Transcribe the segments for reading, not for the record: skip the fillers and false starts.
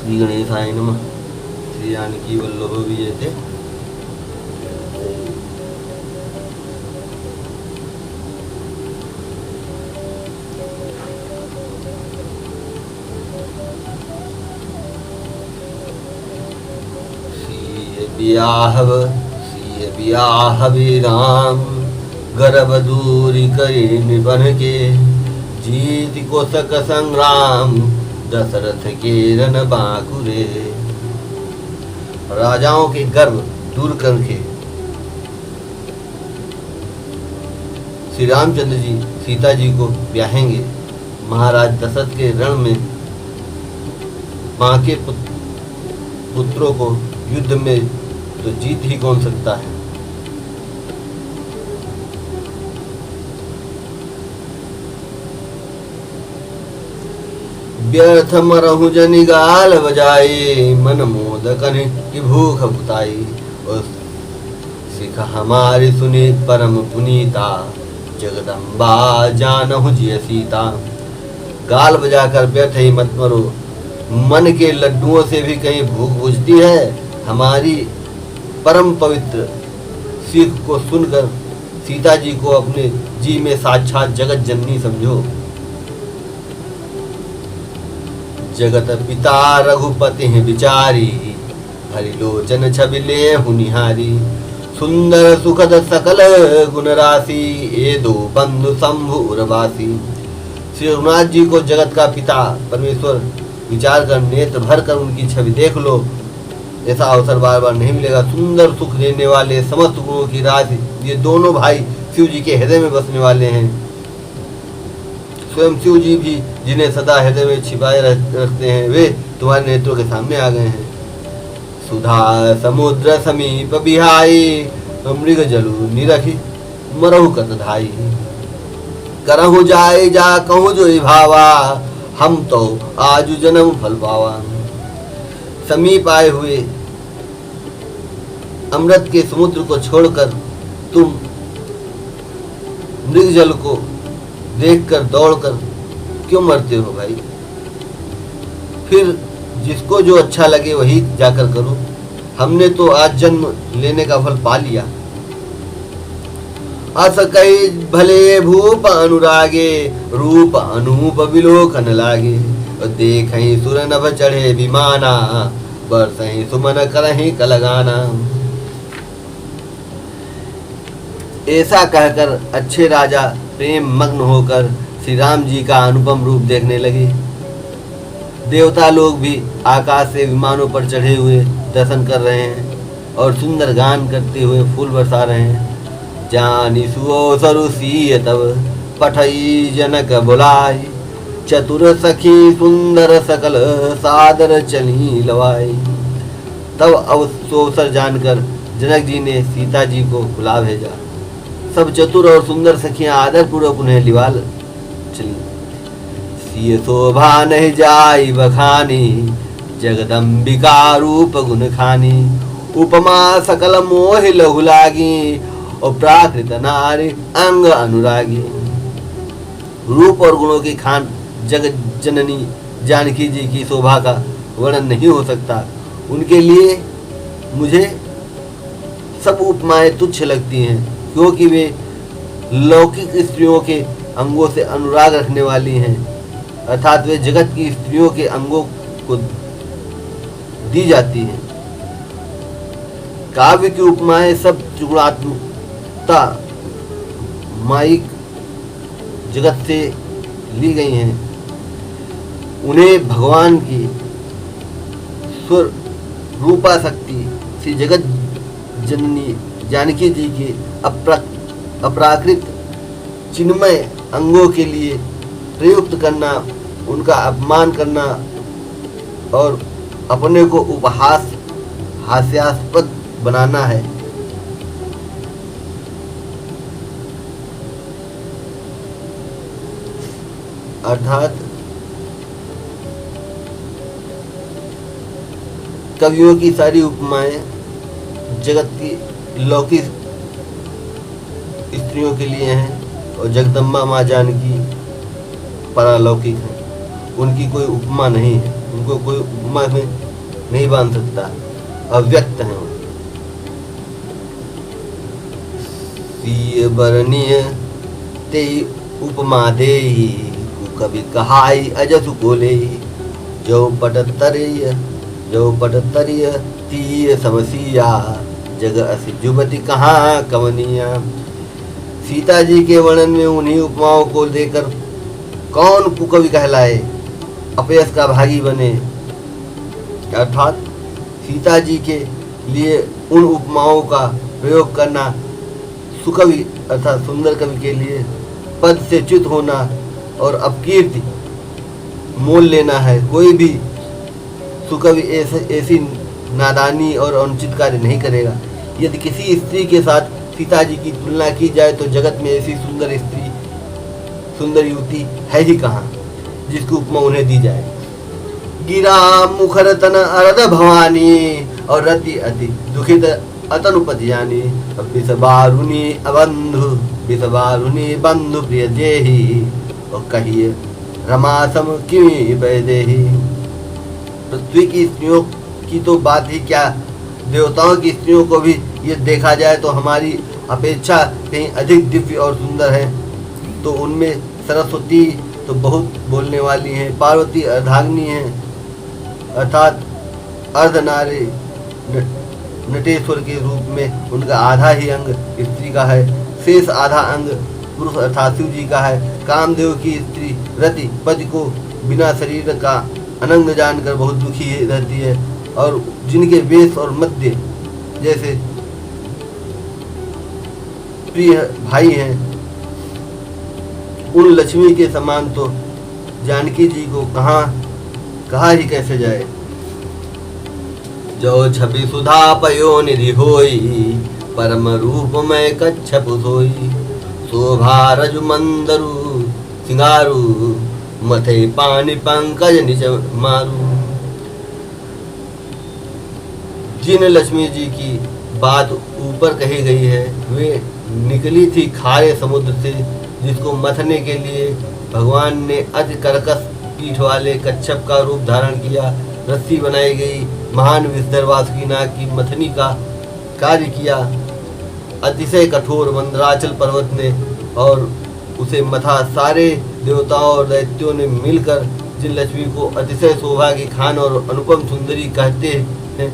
श्री गणेशाय नमः। श्री जानकी वल्लभ विजयते। बियाह राम गर्भ दूरी करे निबन के, जीत को सक संग्राम दशरथ के रन बांकुरे। राजाओं के गर्व दूर करके श्री रामचंद्र जी सीता जी को ब्याहेंगे। महाराज दशरथ के रण में मां के पुत्रों को युद्ध में तो जीत ही कौन सकता है। व्यर्थ मरहु जनि गाल बजाए, मन मोदकन की भूख बुताई। और सिख हमारी सुनी परम पुनीता, जगदम्बा जानहु जिय सीता। गाल बजाकर व्यर्थ ही मत मरो, मन के लड्डुओं से भी कहीं भूख बुझती है। हमारी परम पवित्र सीख को सुनकर सीता जी को अपने जी में साक्षात जगत जननी समझो। जगत पिता रघुपति विचारी, हरि लोचन छबिले हुनिहारी। सुंदर सुखद सकल गुण राशि, ए दो बंधु शंभु उर्वासी। श्री रघुनाथ जी को जगत का पिता परमेश्वर विचार कर नेत्र भर कर उनकी छवि देख लो। ऐसा अवसर बार बार नहीं मिलेगा। सुंदर सुख देने वाले समस्त गुणों की राशि, ये दोनों भाई शिव जी के हृदय में बसने वाले हैं। स्वयं शिव जी भी जिन्हें सदा हृदय में छिपाए रखते हैं, वे तुम्हारे नेत्रों के सामने आ गए हैं। सुधा समुद्र समीप बिहाई, मृग जलु निरखी मरहु कत धाई। करहु जाए जा कहूँ जो भावा, हम तो आज जन्म फल पावा। समीप आए हुए अमृत के समुद्र को छोड़कर तुम मृग जल को देखकर दौड़कर क्यों मरते हो भाई। फिर जिसको जो अच्छा लगे वही जाकर करो। हमने तो आज जन्म लेने का फल पा लिया। अस कई भले भूप अनुरागे, रूप अनूप विलोकन लागे। देखहि सुर नभ चढ़े विमाना, बरसहि सुमन करहि कलगाना। ऐसा कहकर अच्छे राजा प्रेम मग्न होकर श्री राम जी का अनुपम रूप देखने लगे। देवता लोग भी आकाश से विमानों पर चढ़े हुए दर्शन कर रहे हैं और सुंदर गान करते हुए फूल बरसा रहे हैं। जानी सुओ सीय तब पठई जनक बुलाई, चतुर सखी सुंदर सकल सादर चली लवाई। तब अवसर जानकर जनक जी ने सीता जी को बुला भेजा। सब चतुर और सुंदर सखियां आदर पूर्वक उन्हें लिवा चली। सिय शोभा नहीं जाई बखानी, जगदम्बिका रूप गुण खानी। उपमा सकल मोह लहु लागी, और प्राकृत नारी अंग अनुरागी। रूप और गुणों की खान जगत जननी जानकी जी की शोभा का वर्णन नहीं हो सकता। उनके लिए मुझे सब उपमाएं तुच्छ लगती हैं, क्योंकि वे लौकिक स्त्रियों के अंगों से अनुराग रखने वाली हैं, अर्थात वे जगत की स्त्रियों के अंगों को दी जाती हैं। काव्य की उपमाएं सब त्रिगुणात्मकता माइक जगत से ली गई हैं। उन्हें भगवान की सुर रूपा शक्ति श्री जगत जननी जानकी जी के अपराकृत चिन्मय अंगों के लिए प्रयुक्त करना, उनका अपमान करना और अपने को उपहास हास्यास्पद बनाना है। अर्थात कवियों की सारी उपमाएं जगत की लौकिक स्त्रियों के लिए हैं और जगदम्बा माँ जानकी परालौकिक है, उनकी कोई उपमा नहीं है। उनको कोई उपमा में नहीं बांध सकता, अव्यक्त हैं। बरनीय ते उपमा दे कभी कहाई अजसु बोले, जो पट तरिय तीय समसिया, जग असि जुबती कहाँ कवनिया। सीता जी के वर्णन में उन्हीं उपमाओं को लेकर कौन कुकवि कहलाए, अपयस का भागी बने। अर्थात सीता जी के लिए उन उपमाओं का प्रयोग करना सुकवि अर्थात सुंदर कवि के लिए पद से च्युत होना और अपकीर्ति मोल लेना है। कोई भी सुकवि ऐसी नादानी और अनुचित कार्य नहीं करेगा। यदि किसी स्त्री के साथ सीता जी की तुलना की जाए तो जगत में ऐसी सुंदर युवती है ही कहाँ जिसकी उपमा उन्हें दी जाए। गिरा मुखर तन अरद भवानी और रति अति दुखित अतनुपति जानी, बिसबारुनी बंधु प्रिय जेहि, और कहिए रमासम किमी वैदेही। पृथ्वी की स्त्रियों की तो बात ही क्या, देवताओं की स्त्रियों को भी ये देखा जाए तो हमारी अपेक्षा कहीं अधिक दिव्य और सुंदर है। तो उनमें सरस्वती तो बहुत बोलने वाली हैं, पार्वती अर्धांगिनी है अर्थात अर्धनारी नटेश्वर के रूप में उनका आधा ही अंग स्त्री का है, शेष आधा अंग पुरुष अर्थात शिव जी का है। कामदेव की स्त्री रति पति को बिना शरीर का अनंग जानकर बहुत दुखी रहती है, और जिनके वेश और मध्य जैसे प्रिय भाई हैं, उन लक्ष्मी के समान तो जानकी जी को कहा ही कैसे जाए। जो छवि सुधा पयो निधि होई, परम रूप में कच्छप सोई, शोभा रजु मंदरु सिंगारू, मथे पानी पंकज निच मारू। जिन लक्ष्मी जी की बात ऊपर कही गई है वे निकली थी खारे समुद्र से, जिसको मथने के लिए भगवान ने अति कर्कश पीठ वाले कच्छप का रूप धारण किया। रस्सी बनाई गई, महान विस्तारवासुकी नाग की मथनी का कार्य किया। अतिशय कठोर मंदराचल पर्वत ने और उसे मथा। सारे देवताओं और दैत्यों ने मिलकर जिन लक्ष्मी को अतिशय शोभा की खान और अनुपम सुंदरी कहते हैं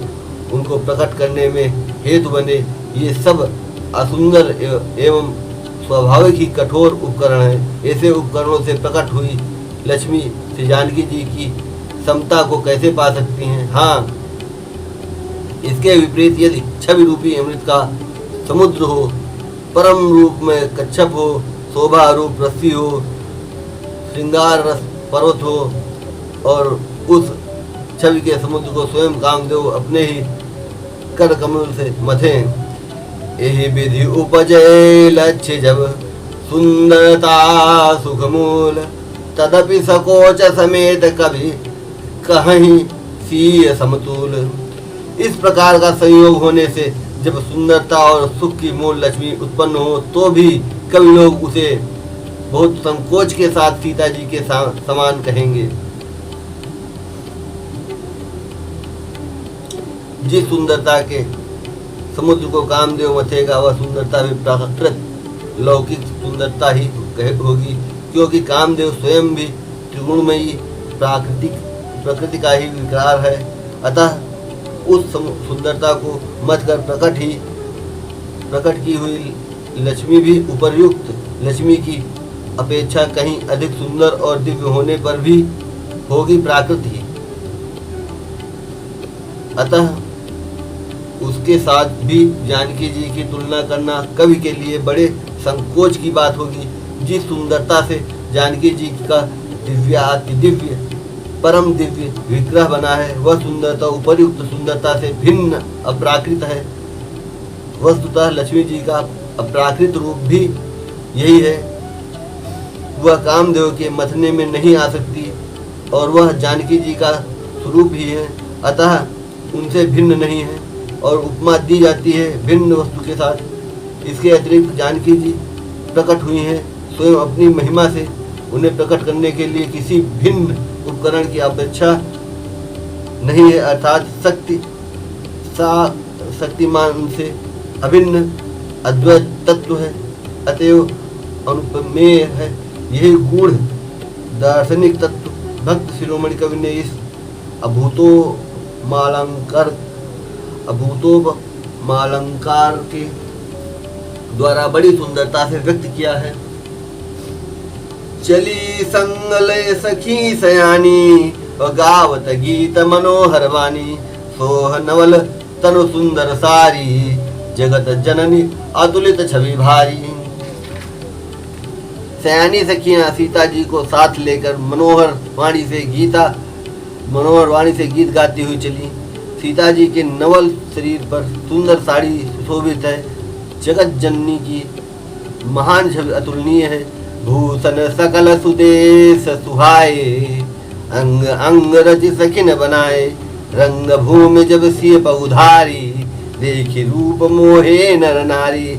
उनको प्रकट करने में हेतु बने। ये सब असुंदर एवं स्वाभाविक ही कठोर उपकरण हैं। ऐसे उपकरणों से प्रकट हुई लक्ष्मी श्री जानकी जी की समता को कैसे पा सकती हैं। हाँ, इसके विपरीत यदि छवि रूपी अमृत का समुद्र हो, परम रूप में कच्छप हो, शोभा रूप रस्सी हो, श्रृंगार रस पर्वत हो, और उस छवि के समुद्र को स्वयं कामदेव अपने ही कर कमल से मथे। यही विधि उपजय लक्ष्य जब सुंदरता सुखमूल, तदपि सकोच समेत कभी कहीं सीय समतूल। इस प्रकार का संयोग होने से जब सुंदरता और सुख की मूल लक्ष्मी उत्पन्न हो तो भी कभी लोग उसे बहुत संकोच के साथ सीता जी के समान कहेंगे। जिस सुंदरता के समुद्र को कामदेव मथेगा वह सुंदरता भी प्राकृत लौकिक सुंदरता ही होगी, क्योंकि कामदेव स्वयं भी त्रिगुणमयी प्रकृति का ही विकार है। अतः उस सुंदरता को मत कर प्रकट की हुई लक्ष्मी भी उपर्युक्त लक्ष्मी की अपेक्षा कहीं अधिक सुंदर और दिव्य होने पर भी होगी प्राकृत ही। अतः उसके साथ भी जानकी जी की तुलना करना कवि के लिए बड़े संकोच की बात होगी। जिस सुंदरता से जानकी जी का दिव्याति दिव्य परम दिव्य विग्रह बना है वह सुंदरता उपर्युक्त सुंदरता से भिन्न अप्राकृत है। वस्तुतः लक्ष्मी जी का अप्राकृत रूप भी यही है। वह कामदेव के मथने में नहीं आ सकती और वह जानकी जी का स्वरूप ही है, अतः उनसे भिन्न नहीं है और उपमा दी जाती है भिन्न वस्तु के साथ। इसके अतिरिक्त जानकी जी प्रकट हुई हैं स्वयं अपनी महिमा से। उन्हें प्रकट करने के लिए किसी भिन्न उपकरण की अपेक्षा नहीं है, अर्थात शक्तिमान से अभिन्न अद्वैत तत्व है, अतएव अनुपमेय है। यही गूढ़ दार्शनिक तत्व भक्त शिरोमणि कवि ने इस अभूतोपमालंकार के द्वारा बड़ी सुंदरता से व्यक्त किया है। चली संगलय सखी सयानी और गावत गीत मनोहर वाणी, सोह नवल तनु सुंदर सारी, जगत जननी अतुलित छवि भारी। सयानी सखियां सीता जी को साथ लेकर मनोहर वाणी से गीत गाती हुई चली। सीता जी के नवल शरीर पर सुंदर साड़ी सुशोभित है, जगत जननी की महान छवि अतुलनीय है। भूषण सकल सुदेश सुहाए, अंग अंग रचि सखिन बनाए, रंग भूमि जब सिय पउधारी, देखी रूप मोहे नर नारी।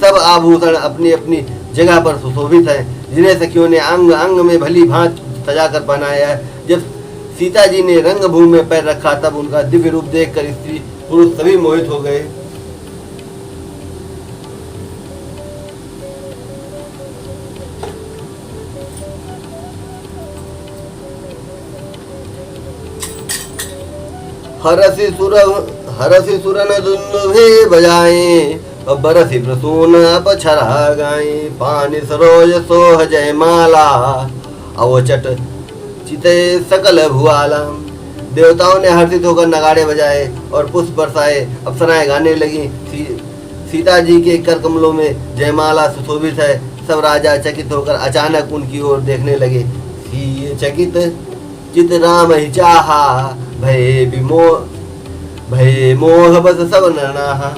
सब आभूषण अपनी अपनी जगह पर सुशोभित है, जिन्हें सखियों ने अंग अंग में भली भांति सजाकर पहनाया है। जब सीता जी ने रंग भूमि में पैर रखा तब उनका दिव्य रूप देखकर स्त्री पुरुष सभी मोहित हो गए। हरसि सुरन दुन्दुभे बजाए, और बरसी प्रसून अपछरा गाए। पानी सरोज सोह जय माला, अवचट चिते सकल भुआला। देवताओं ने हर्षित होकर नगाड़े बजाए और पुष्प बरसाए, अप्सराएं गाने लगी। सीता जी के कर कमलों में जयमाला सुशोभित है। सब राजा चकित होकर अचानक उनकी ओर देखने लगे। सी चकित चित राम ही चाहा, भय मोह बस सब नरनाहा।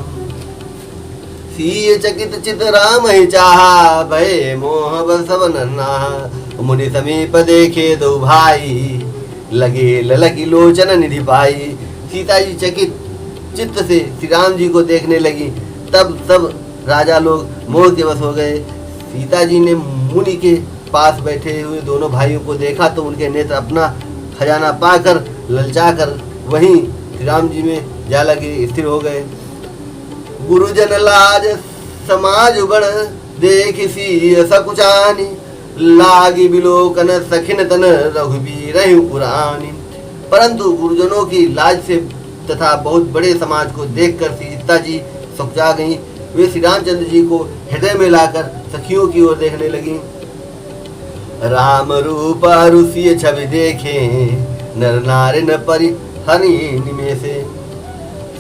सीय चकित चित राम ही चाहा, भय मोह बस सब नरनाहा। मुनि समीप देखे दो भाई, लगे ललकी लोचन निधि पाई। सीता जी चकित चित्त से श्री राम जी को देखने लगी। तब सब राजा लोग मोह के वश हो गए। सीता जी ने मुनि के पास बैठे हुए दोनों भाइयों को देखा तो उनके नेत्र अपना खजाना पाकर ललचाकर वहीं श्री राम जी में जा लगे, स्थिर हो गए। गुरुजन लाज समाज गण, देख सी सकुचानी, लागी बिलोकन सखिन तन रघुबीर पुरानी। परंतु गुरुजनों की लाज से तथा बहुत बड़े समाज को देखकर सीता जी सकुचा गईं। वे श्री रामचंद्र जी को हृदय में लाकर सखियों की ओर देखने लगी। राम रूप रुषिय छवि देखे, नर नारिन परि हरि निमेषे।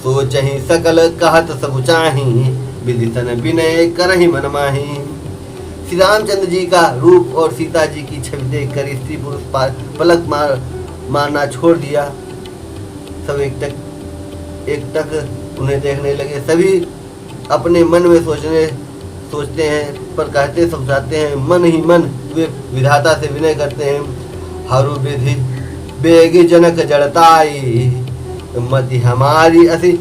सोचहि सकल कहत सब चाही, विदितन विनय करहि मन माही। श्री रामचंद्र जी का रूप और सीता जी की छवि देखकर स्त्री पुरुष पलक मारना छोड़ दिया। सब एक टक उन्हें देखने लगे। सभी अपने मन में सोचते हैं पर कहते समझाते हैं मन ही मन। वे विधाता से विनय करते हैं। हरु विधि बेग जनक जड़ताई, मति हमारी असी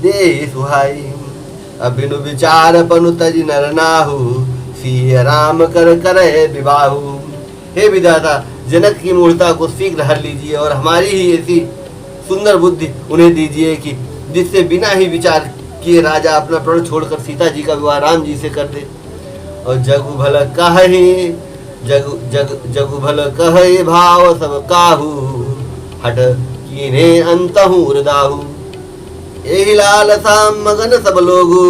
दे सुहाई। अबिनु विचार पनु तज नर नाहु, सिय राम कर करे विवाहु। हे विधाता, जनक की मूर्ता को शीघ्र हर लीजिए और हमारी ही ऐसी सुंदर बुद्धि उन्हें दीजिए कि जिससे बिना ही विचार किए राजा अपना प्रण छोड़कर सीता जी का विवाह राम जी से कर दे। और जगु भल कहे जगु भल कहे भाव सब काहू, हट कीने अंतहु हृदाहु। एहि लालसा मगन सब लोगु,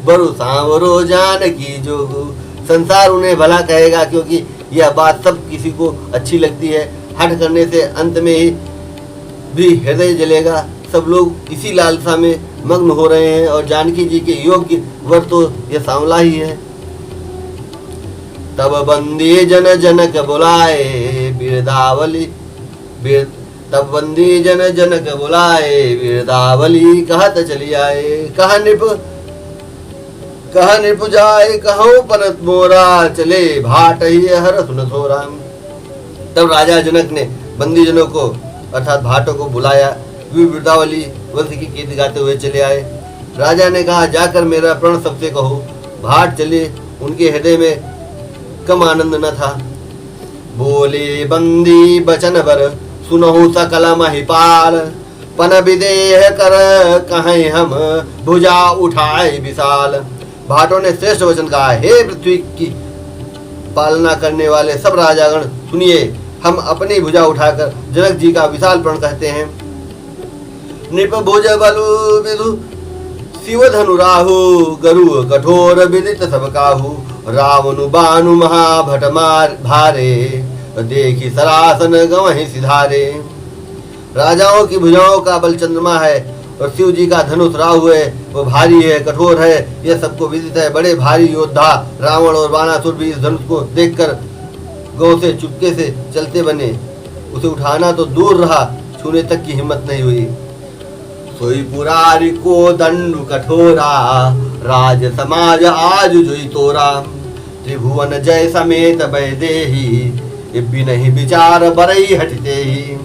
बरु सांवरो जान की जोगु। संसार उन्हें भला कहेगा क्योंकि यह बात सब किसी को अच्छी लगती है। हट करने से अंत में ही भी हृदय जलेगा। सब लोग इसी लालसा में मग्न हो रहे हैं और जानकी जी के योग्य वर तो यह सांवला ही है। तब बंदी जन जनक बुलाए, बिरदावली तब बंदी जन जनक बुलाए, बिरदावली कहत चली आए। कहा नृप जाए कहूँ परत मोरा, चले भाट ही हर सुन थोरा। तब राजा जनक ने बंदी जनों को अर्थात भाटों को बुलाया। वे बिरदावली वंश की कीर्ति गाते हुए चले आए। राजा ने कहा, जाकर मेरा प्रण सबसे कहो। भाट चले। उनके हृदय में कम आनंद न था। बोले बंदी बचन बर, सुनहु सकल महिपाल। पन विदेह कर कहें हम भुजा उठाए विशाल। भाटों ने श्रेष्ठ वचन कहा, हे पृथ्वी की पालना करने वाले सब राजागण सुनिए, हम अपनी भुजा उठाकर जनक जी का विशाल प्रण कहते हैं। नृप भुज बलु विदु शिव धनु राहु, गरु कठोर विदित सब काहू। रावनु बानु महाभट मार भारे, देखी सरासन गवहि सिधारे। राजाओं की भुजाओं का बल चंद्रमा है और शिव जी का धनुष राहु है, वो भारी है, कठोर है, यह सबको विदित है। बड़े भारी योद्धा रावण और बाणासुर भी इस धनुष को देखकर गांव से चुपके से चलते बने। उसे उठाना तो दूर रहा, छूने तक की हिम्मत नहीं हुई। सोई पुरारी को दंडु कठोरा, राज समाज आज जोई तोरा। त्रिभुवन जय समेत वैदेही, इब्बी नहीं विचार बरई हटते ही।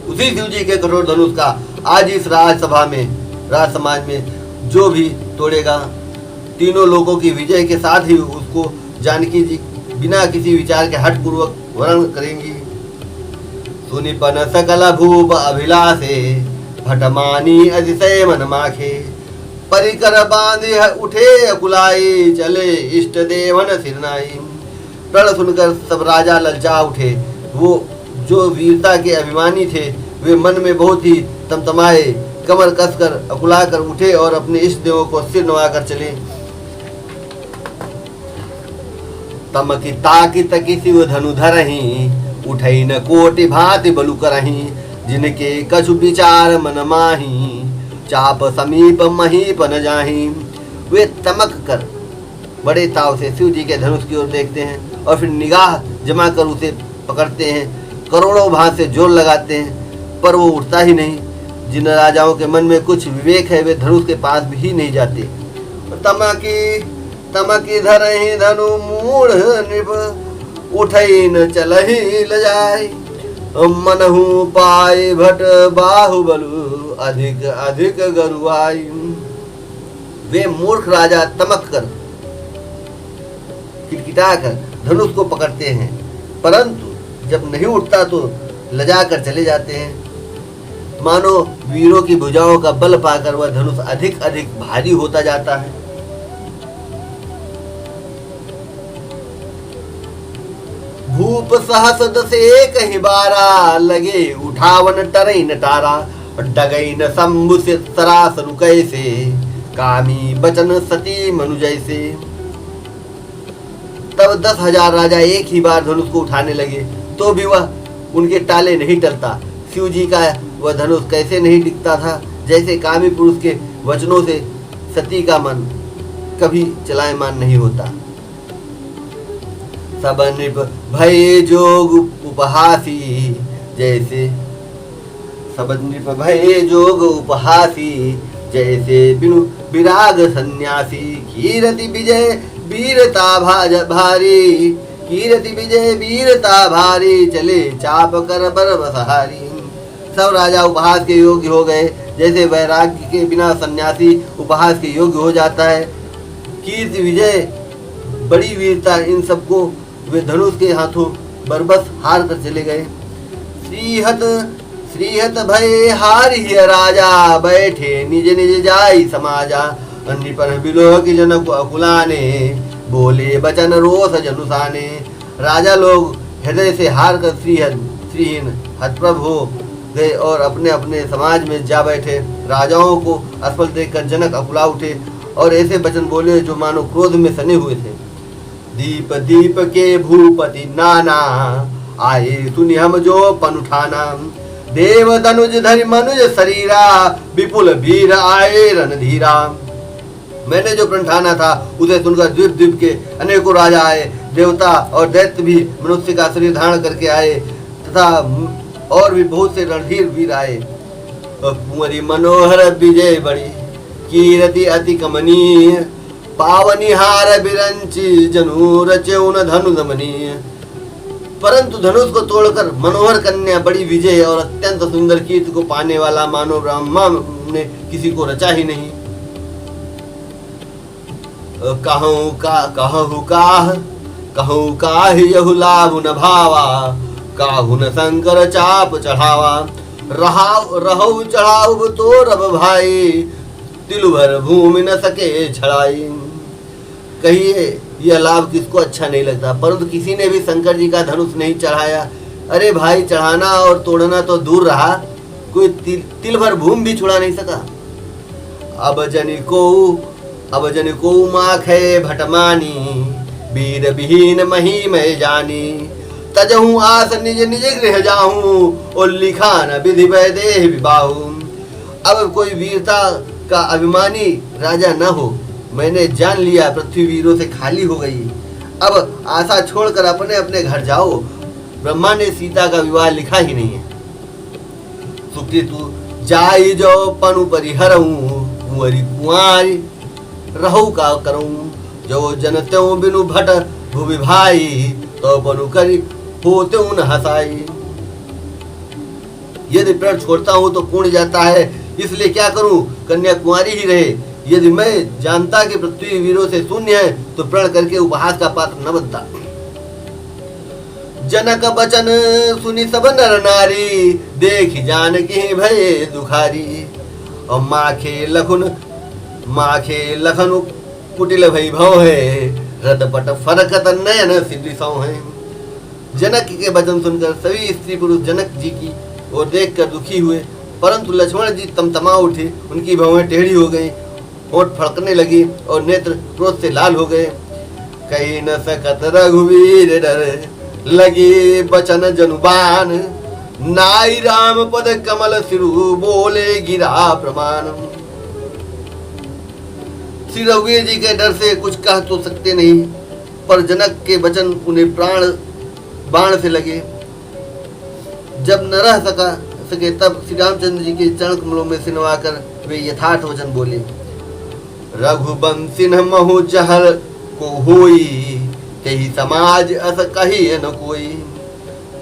उसी शिव जी के कठोर धनुष का आज इस राजसभा में, राज समाज में जो भी तोड़ेगा, तीनों लोगों की विजय के साथ ही उसको जानकी जी बिना किसी विचार के हठ पूर्वक वर्ण करेंगी। सुनिपन सकल भूप अभिलाषे, भटमानी अतिशय मन माखे। परिकर बांधे उठे अकुलाई, चले इष्ट देवन सिरनाई। प्रण सुनकर सब राजा ललचा उठे। वो जो वीरता के अभिमानी थे वे मन में बहुत ही तमतमाए, कमर कसकर अकुलाकर उठे और अपने इष्ट देवों को सिर नवाकर चले। तमकी ताकित किसी धनु धरही, उठई न कोटि भांति बलु करही। जिनके कछु विचार मन माही, चाप समीप महीप न जाही। वे तमक कर बड़े ताव से शिव जी के धनुष की ओर देखते हैं और फिर निगाह जमा कर उसे पकड़ते हैं। करोड़ों भांत से जोर लगाते हैं पर वो उठता ही नहीं। जिन राजाओं के मन में कुछ विवेक है वे धनुष के पास भी नहीं जाते। तमकी तमकी धरहि धनु मूढ़ नृप, उठई न चलहि लजाई। मनहु पाए भट बाहुबलु, अधिक अधिक गरुआई। वे मूर्ख राजा तमक कर किटकिटा कर धनुष को पकड़ते हैं, परंतु जब नहीं उठता तो लजा कर चले जाते हैं। मानो वीरों की भुजाओं का बल पाकर वह धनुष अधिक अधिक भारी होता जाता है। भूप सहस दस एक ही बारा, लगे उठावन टरई न टारा। डगई न शंभु से तरास रुकै से, कामी बचन सती मनु जैसे। तब 10,000 राजा एक ही बार धनुष को उठाने लगे तो भी वह उनके टाले नहीं टलता। शिव जी का वह धनुष कैसे नहीं दिखता था, जैसे कामी पुरुष के वचनों से सती का मन कभी चलायमान नहीं होता। सब नृप भय जोग उपहासी, जैसे सब नृप भय जोग उपहासी। जैसे बिनु विराग सन्यासी, कीरति विजय वीरता भारी। कीरति विजय वीरता भारी, चले चाप कर बर बसहारी। सब राजा उपहास के योग्य हो गए, जैसे वैराग्य के बिना सन्यासी उपहास के योग्य हो जाता है। कीर्ति विजय बड़ी वीरता, इन सबको वे धनुष के हाथों बरबस हार कर चले गए। श्रीहत भय हारि राजा, बैठे निज निज जाई समाजा। अन्य पर बिलोह की जनक अकुलाने, बोले बचन रोष जनुसाने। राजा लोग हृदय से हार कर श्रीहीन हतप्रभ हो गए और अपने अपने समाज में जा बैठे। राजाओं को असफल देखकर जनक अकुला उठे और ऐसे वचन बोले जो मानो क्रोध में सने हुए थे। दीप दीप के भूपति नाना, आए सुनि हम जो पन उठाना। देव तनुज धरि मनुज शरीरा, विपुल वीर आए रणधीरा। मैंने जो प्रण ठाना था उसे सुनकर द्वीप द्वीप के अनेकों राजा आए। देवता और दैत्य भी मनुष्य का शरीर धारण करके आए तथा और भी बहुत से रणधीर वीर आए। कुंवरी मनोहर विजय बड़ी, कीरति अति कमनीय। पावनिहार बिरंची, जनु रचौन धनु दमनीय। परंतु धनुष को तोड़कर मनोहर कन्या बड़ी विजय और अत्यंत सुंदर कीर्ति को पाने वाला मानव ब्रह्मा ने किसी को रचा ही नहीं। कहूँ काह यहु लाभ न भावा, काहु न शंकर चाप चढ़ावा। रहु चढ़ाऊ तो रब भाई, तिल भर भूमि न सके छड़ाई। कहिए यह लाभ किसको अच्छा नहीं लगता, परंतु किसी ने भी शंकर जी का धनुष नहीं चढ़ाया। अरे भाई, चढ़ाना और तोड़ना तो दूर रहा, कोई तिल भर भूमि भी छुड़ा नहीं सका। अब जन को माखे भटमानी, वीर विहीन मही मैं जानी। तजहूँ आस निज निज गृह जाहूँ, और लिखा न विधि वैदेह विबाहू। अब कोई वीरता का अभिमानी राजा न हो, मैंने जान लिया पृथ्वी वीरों से खाली हो गई। अब आशा छोड़कर अपने अपने घर जाओ, ब्रह्मा ने सीता का विवाह लिखा ही नहीं है। सुकृतु जाई जो पनु परिहरऊँ, कुंवरी कुंवारी रहु का करूँ। जो जन त्यों बिनु भट भुवि भाई, तो पनु करी होते न हसाई। यदि प्रण छोड़ता हूँ तो पूर्ण जाता है, इसलिए क्या करूं, कन्या कुंवारी ही रहे। यदि मैं जानता कि पृथ्वी वीरों से शून्य है, तो प्रण करके उपहास का पात्र न बनता। जनक बचन सुनी सब नर नारी, देखी जानकी भय दुखारी। और माखे लखन कुटिल भई भव है, रदपट फरकत नयन सिद्धि सौ है। जनक के वचन सुनकर सभी स्त्री पुरुष जनक जी की ओर देखकर दुखी हुए, परंतु लक्ष्मण जी तमतमा उठे। उनकी भवें टेढ़ी हो गई, होंठ फड़कने लगी और नेत्र क्रोध से लाल हो गए। कहीं न सकत रघुवीर डर, लगे बचन जनुबान। नाई राम पद कमल सिरु, बोले गिरा प्रमाण। श्री रघुवीर जी के डर से कुछ कह तो सकते नहीं, पर जनक के वचन उन्हें प्राण बाण से लगे। जब न रह सके तब श्री रामचंद्र जी के चरण कमलों में सिनवाकर वे यथार्थ वचन बोले। रघुबंसी महु जहर को होई, कही समाज अस कही न कोई।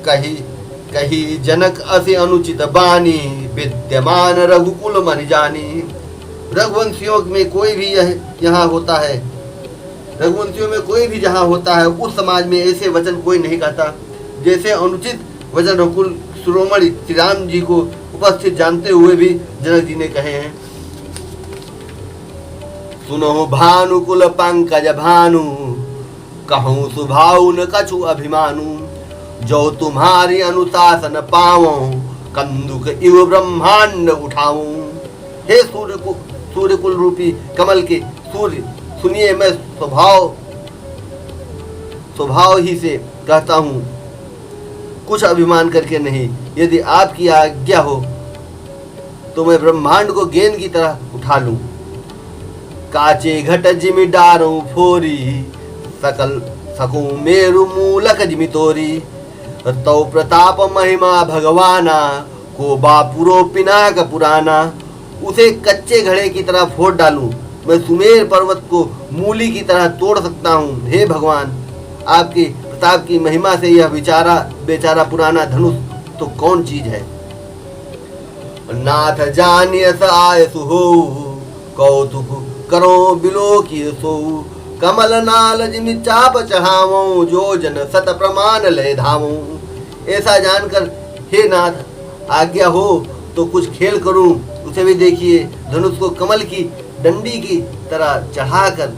कही जनक अस अनुचित बानी, विद्यमान रघुकुल मन जानी। रघुवंशियों में कोई भी यहाँ होता है, रघुवंशियों में कोई भी जहाँ होता है, उस समाज में ऐसे वचन कोई नहीं कहता जैसे अनुचित वचन रघुकुल शिरोमणि श्री राम जी को उपस्थित जानते हुए भी जनक जी ने कहे हैं। सुनो भानुकुल पंकज भानु, कहूँ सुभाऊ न कछु अभिमानु। जो तुम्हारी अनुशासन पावो, कंदुक इव ब्रह्मांड उठाऊं। हे सूर्यकुल रूपी कमल के सूर्य, सुनिए, मैं स्वभाव ही से कहता हूँ, कुछ अभिमान करके नहीं। यदि आपकी आज्ञा हो तो मैं ब्रह्मांड को गेंद की तरह उठा लूं। काचे घट जिमि डारूं फोरी, सकल सकूं मेरु मूलक जिमि तोरी। तो प्रताप महिमा भगवाना, को बापुरो पिनाक पुराना। उसे कच्चे घड़े की तरह फोड़ डालूं, मैं सुमेर पर्वत को मूली की तरह तोड़ सकता हूँ। हे भगवान, आपकी प्रताप की महिमा से यह बेचारा पुराना धनुष तो कौन चीज है। नाथ जानिय आय सुहो, कौतुक करो बिलो की सो। कमल नाल जिमि चाप चढ़ावो, जो जन सत प्रमाण ले धावो। ऐसा जानकर हे नाथ, आज्ञा हो तो कुछ खेल करूं। उसे भी देखिए, धनुष को कमल की डंडी की तरह चढ़ाकर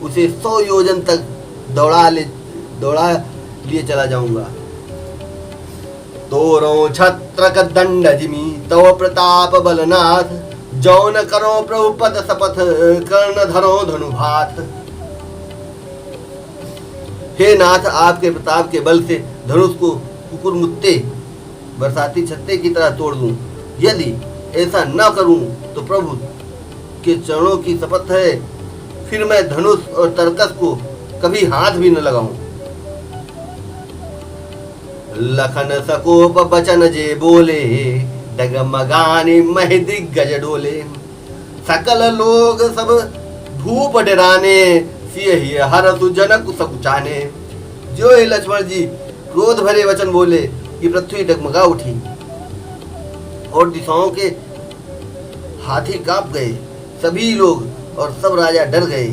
उसे 100 योजन तक दौड़ा लिए चला जाऊंगा। तोरो छत्रक दंड जिमि, तव प्रताप बलनाथ। जौन करो प्रभु पद शपथ, कर्ण धरो धनुभात। हे नाथ, आपके प्रताप के बल से धनुष को कुकुर मुत्ते बरसाती छत्ते की तरह तोड़ दूं। यदि ऐसा न करूं तो प्रभु के चरणों की शपथ है, फिर मैं धनुष और तरकस को कभी हाथ भी न लगाऊं। लखन सकोप बचन जे बोले, डगमगाने मह दिग्गज डोले। सकल लोग सब भूप डराने, सियहि हरसु जनक सकुचाने। जो हे लक्ष्मण जी क्रोध भरे वचन बोले कि पृथ्वी डगमगा उठी और दिशाओं के हाथी कांप गए। सभी लोग और सब राजा डर गए।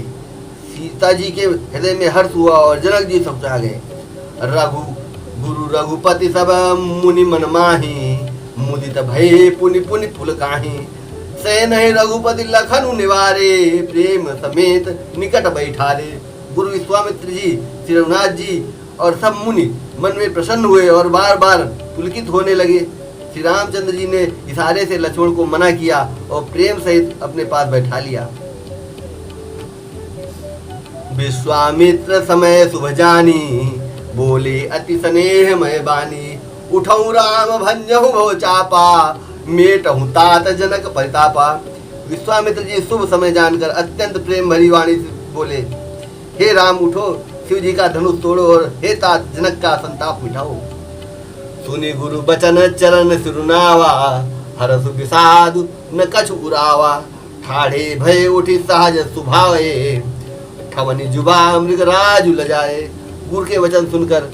सीता जी के हृदय में हर्ष हुआ और जनक जी सकुचा गए। गुरु रघुपति सब मुनि मन माही, मुदित भये पुनि पुनि पुलकाहि, सह नहीं रघुपति लखनु निवारे, प्रेम समेत निकट बैठारे। गुरु विश्वामित्र जी, श्री रघुनाथ जी और सब मुनि मन में प्रसन्न हुए और बार बार पुलकित होने लगे। श्री रामचंद्र जी ने इशारे से लक्ष्मण को मना किया और प्रेम सहित अपने पास बैठा लिया। विश्वामित्र समय शुभ जानी, बोले अति स्नेह मय बानी, उठऊ राम भंजहु भव चापा, मेटहु तात जनक परितापा। विश्वामित्र जी शुभ समय जानकर अत्यंत प्रेम भरी वाणी से बोले, हे राम उठो, शिव जी का धनुष तोड़ो और हे तात जनक का संताप मिटाओ। सुनि गुरु बचन चरण सिरुनावा, हरसु विषाद न कछु उरावा, ठाढ़े भय उठी सहज सुभावे, ठवनि जुबा मृगराज लजाए। गुरु के वचन सुनकर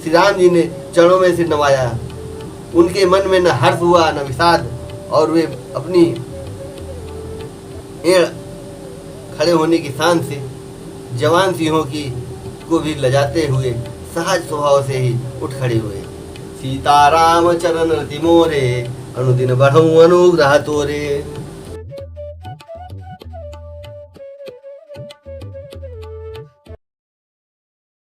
श्री राम जी ने चरणों में सिर नवाया। उनके मन में न हर्ष हुआ न विषाद, और वे अपनी एड़ खड़े होने की शान से जवान सिंहों की को भी लजाते हुए सहज स्वभाव से ही उठ खड़े हुए। सीताराम चरण रति मोरे, अनुदिन बढ़ऊ अनुग्रह तोरे।